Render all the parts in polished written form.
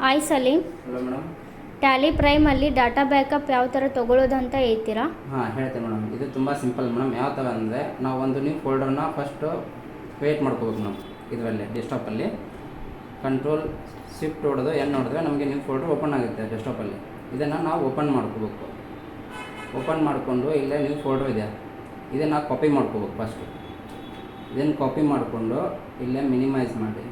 Hi Salim. Hello madam. Tally ಪ್ರೈಮಲ್ಲಿ data backup ಯಾವ ಥರ ತೊಗೊಳ್ಳೋದು ಅಂತ ಹೇಳ್ತೀರಾ? ಹೇಳ್ತೀನಿ ಮೇಡಮ್. ಇದು ತುಂಬ ಸಿಂಪಲ್ ಮೇಡಮ್. ಯಾವ ಥರ ಅಂದರೆ ನಾವು ಒಂದು ನ್ಯೂ ಫೋಲ್ಡರ್ನ ಫಸ್ಟು ಕ್ರಿಯೇಟ್ ಮಾಡ್ಕೋಬೇಕು ಮೇಡಮ್. ಇದರಲ್ಲಿ ಡೆಸ್ಕ್ಟಾಪಲ್ಲಿ ಕಂಟ್ರೋಲ್ ಶಿಫ್ಟ್ ಹೊಡೆದು ನೋಡಿದ್ರೆ ನಮಗೆ ನ್ಯೂ ಫೋಲ್ಡರ್ ಓಪನ್ ಆಗುತ್ತೆ ಡೆಸ್ಕ್ಟಾಪಲ್ಲಿ. ಇದನ್ನು ನಾವು ಓಪನ್ ಮಾಡ್ಕೋಬೇಕು. ಓಪನ್ ಮಾಡಿಕೊಂಡು ಇಲ್ಲೇ ನ್ಯೂ ಫೋಲ್ಡರ್ ಇದೆ, ಇದನ್ನು ಕಾಪಿ ಮಾಡ್ಕೋಬೇಕು ಫಸ್ಟು. ಇದನ್ನು ಕಾಪಿ ಮಾಡಿಕೊಂಡು ಇಲ್ಲೇ ಮಿನಿಮೈಸ್ ಮಾಡಿ,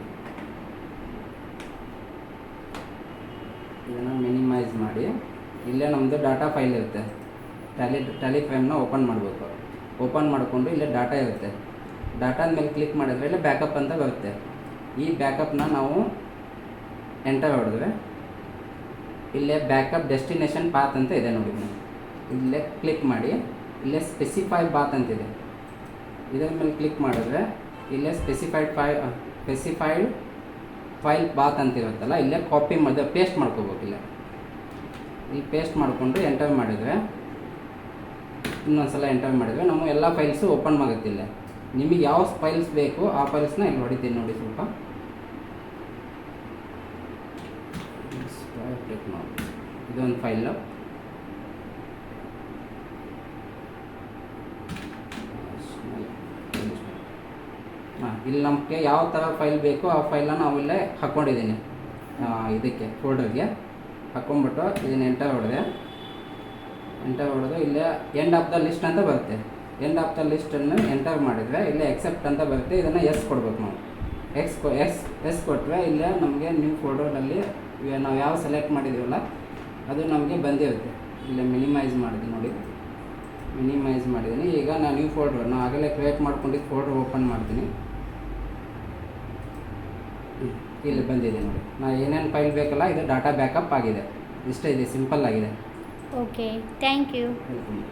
ಇದನ್ನು ಮಿನಿಮೈಸ್ ಮಾಡಿ ಇಲ್ಲೇ ನಮ್ಮದು ಡಾಟಾ ಫೈಲ್ ಇರುತ್ತೆ, ಟ್ಯಾಲಿ ಫ್ರೈಮ್ನ ಓಪನ್ ಮಾಡಬೇಕು. ಓಪನ್ ಮಾಡಿಕೊಂಡು ಇಲ್ಲೇ ಡಾಟಾ ಇರುತ್ತೆ, ಡಾಟಾದ ಮೇಲೆ ಕ್ಲಿಕ್ ಮಾಡಿದ್ರೆ ಇಲ್ಲೇ ಬ್ಯಾಕಪ್ ಅಂತ ಬರುತ್ತೆ. ಈ ಬ್ಯಾಕಪ್ನ ನಾವು ಎಂಟರ್ ಹೊಡೆದ್ರೆ ಇಲ್ಲೇ ಬ್ಯಾಕಪ್ ಡೆಸ್ಟಿನೇಷನ್ ಪಾತ್ ಅಂತ ಇದೆ ನೋಡಿ. ಇಲ್ಲೇ ಕ್ಲಿಕ್ ಮಾಡಿ ಇಲ್ಲೇ ಸ್ಪೆಸಿಫೈ ಪಾತ್ ಅಂತಿದೆ, ಇದರ ಮೇಲೆ ಕ್ಲಿಕ್ ಮಾಡಿದ್ರೆ ಇಲ್ಲೇ ಸ್ಪೆಸಿಫೈಡ್ ಫೈಲ್ ಪಾತ್ ಅಂತ ಇರುತ್ತಲ್ಲ, ಇಲ್ಲೇ ಕಾಪಿ ಮಾಡಿ ಪೇಸ್ಟ್ ಮಾಡ್ಕೋಬೇಕು. ಇಲ್ಲಿ ಪೇಸ್ಟ್ ಮಾಡಿಕೊಂಡು ಎಂಟರ್ ಮಾಡಿದರೆ, ಇನ್ನೊಂದ್ಸಲ ಎಂಟರ್ ಮಾಡಿದರೆ ನಮ್ಮ ಎಲ್ಲ ಫೈಲ್ಸು ಓಪನ್ ಆಗುತ್ತಿಲ್ಲ. ನಿಮಗೆ ಯಾವ ಫೈಲ್ಸ್ ಬೇಕು ಆ ಫೈಲ್ಸ್ನ ಇಲ್ಲಿ ಹೊಡಿತೀನಿ ನೋಡಿ. ಸ್ವಲ್ಪ ಇದೊಂದು ಫೈಲು, ಇಲ್ಲಿ ನಮಗೆ ಯಾವ ಥರ ಫೈಲ್ ಬೇಕು ಆ ಫೈಲನ್ನು ನಾವು ಇಲ್ಲೇ ಹಾಕ್ಕೊಂಡಿದ್ದೀನಿ. ಇದಕ್ಕೆ ಫೋಲ್ಡರ್ಗೆ ಹಾಕ್ಕೊಂಬಿಟ್ಟು ಇದನ್ನು ಎಂಟರ್ ಹೊಡೆದು ಇಲ್ಲೇ ಎಂಡ್ ಆಫ್ ದ ಲಿಸ್ಟ್ ಅಂತ ಬರುತ್ತೆ. ಎಂಡ್ ಆಫ್ ದ ಲಿಸ್ಟನ್ನು ಎಂಟರ್ ಮಾಡಿದರೆ ಇಲ್ಲೇ ಎಕ್ಸೆಪ್ಟ್ ಅಂತ ಬರುತ್ತೆ. ಇದನ್ನು ಎಸ್ ಕೊಡ್ಬೇಕು ನಾವು. ಎಸ್ ಕೊಟ್ಟರೆ ಇಲ್ಲೇ ನಮಗೆ ನ್ಯೂ ಫೋಲ್ಡರಲ್ಲಿ ನಾವು ಯಾವ ಸೆಲೆಕ್ಟ್ ಮಾಡಿದ್ದೀವಲ್ಲ ಅದು ನಮಗೆ ಬಂದಿರುತ್ತೆ. ಇಲ್ಲೇ ಮಿನಿಮೈಸ್ ಮಾಡಿದ್ದೀನಿ ನೋಡಿ, ಮಿನಿಮೈಸ್ ಮಾಡಿದ್ದೀನಿ. ಈಗ ನಾನು ನ್ಯೂ ಫೋಲ್ಡರ್ ನಾನು ಆಗಲೇ ಕ್ರಿಯೇಟ್ ಮಾಡ್ಕೊಂಡಿದ್ದು ಫೋಲ್ಡರ್ ಓಪನ್ ಮಾಡ್ತೀನಿ. ಇಲ್ಲಿ ಬಂದಿದೆ ನೋಡಿ, ನಾನು ಏನೇನು ಫೈಲ್ ಬೇಕಲ್ಲ ಇದು ಡಾಟಾ ಬ್ಯಾಕಪ್ ಆಗಿದೆ. ಇಷ್ಟೇ ಇದೆ, ಸಿಂಪಲ್ ಆಗಿದೆ. Okay, thank you. ವೆಲ್ಕಮ್.